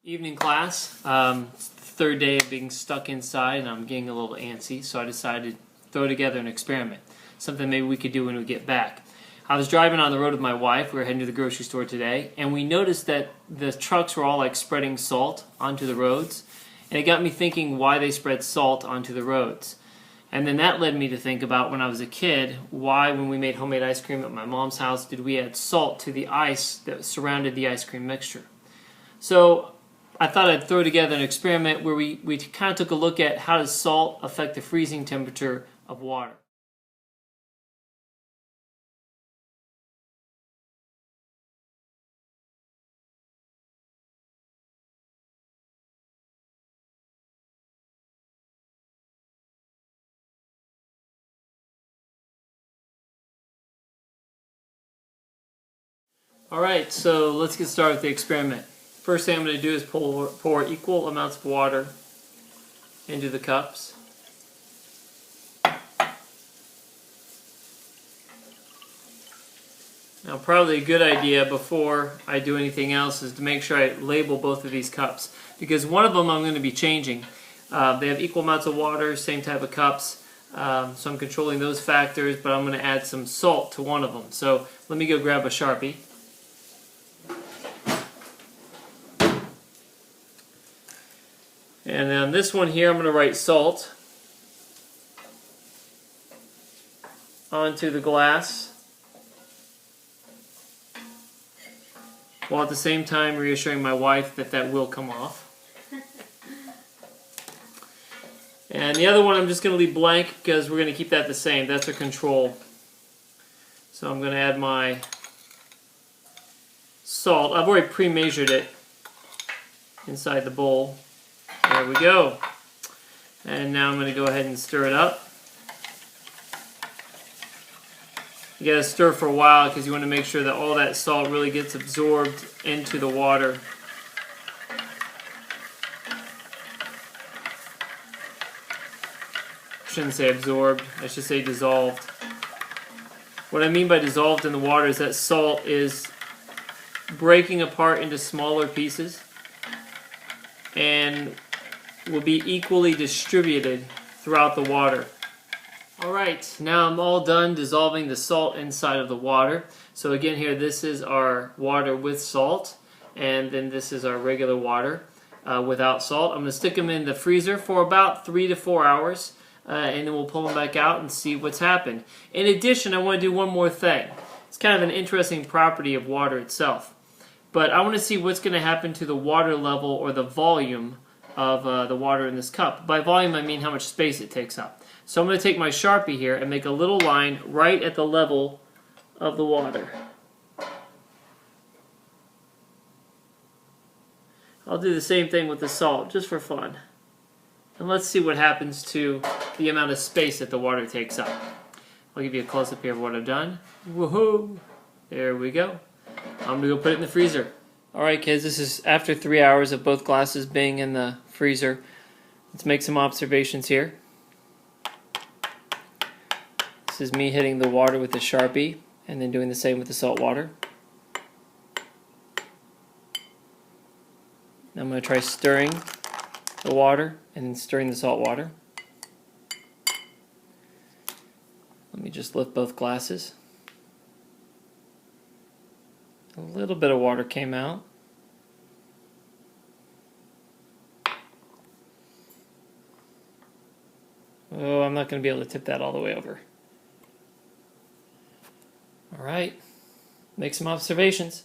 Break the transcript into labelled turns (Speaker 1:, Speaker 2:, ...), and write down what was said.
Speaker 1: Evening class. It's the third day of being stuck inside and I'm getting a little antsy, so I decided to throw together an experiment. Something maybe we could do when we get back. I was driving on the road with my wife. We were heading to the grocery store today, and we noticed that the trucks were all like spreading salt onto the roads. And it got me thinking why they spread salt onto the roads. And then that led me to think about when I was a kid, why when we made homemade ice cream at my mom's house did we add salt to the ice that surrounded the ice cream mixture. So I thought I'd throw together an experiment where we kind of took a look at how does salt affect the freezing temperature of water. Alright, so let's get started with the experiment. First thing I'm going to do is pour equal amounts of water into the cups. Now probably a good idea before I do anything else is to make sure I label both of these cups, because one of them I'm going to be changing. They have equal amounts of water, same type of cups, so I'm controlling those factors, but I'm going to add some salt to one of them. So let me go grab a Sharpie. And on this one here, I'm going to write salt onto the glass, while at the same time reassuring my wife that that will come off. And the other one I'm just going to leave blank because we're going to keep that the same. That's a control. So I'm going to add my salt. I've already pre-measured it inside the bowl. There we go. And now I'm going to go ahead and stir it up. You got to stir for a while because you want to make sure that all that salt really gets absorbed into the water. I shouldn't say absorbed, I should say dissolved. What I mean by dissolved in the water is that salt is breaking apart into smaller pieces and will be equally distributed throughout the water. Alright, now I'm all done dissolving the salt inside of the water. So again here, this is our water with salt, and then this is our regular water without salt. I'm going to stick them in the freezer for about 3 to 4 hours, and then we'll pull them back out and see what's happened. In addition, I want to do one more thing. It's kind of an interesting property of water itself. But I want to see what's going to happen to the water level or the volume of the water in this cup. By volume, I mean how much space it takes up. So I'm going to take my Sharpie here and make a little line right at the level of the water. I'll do the same thing with the salt, just for fun. And let's see what happens to the amount of space that the water takes up. I'll give you a close-up here of what I've done. Woohoo! There we go. I'm going to go put it in the freezer. Alright kids, this is after 3 hours of both glasses being in the freezer. Let's make some observations here. This is me hitting the water with the Sharpie and then doing the same with the salt water. Now I'm going to try stirring the water and then stirring the salt water. Let me just lift both glasses. A little bit of water came out. Oh, I'm not going to be able to tip that all the way over. Alright, make some observations.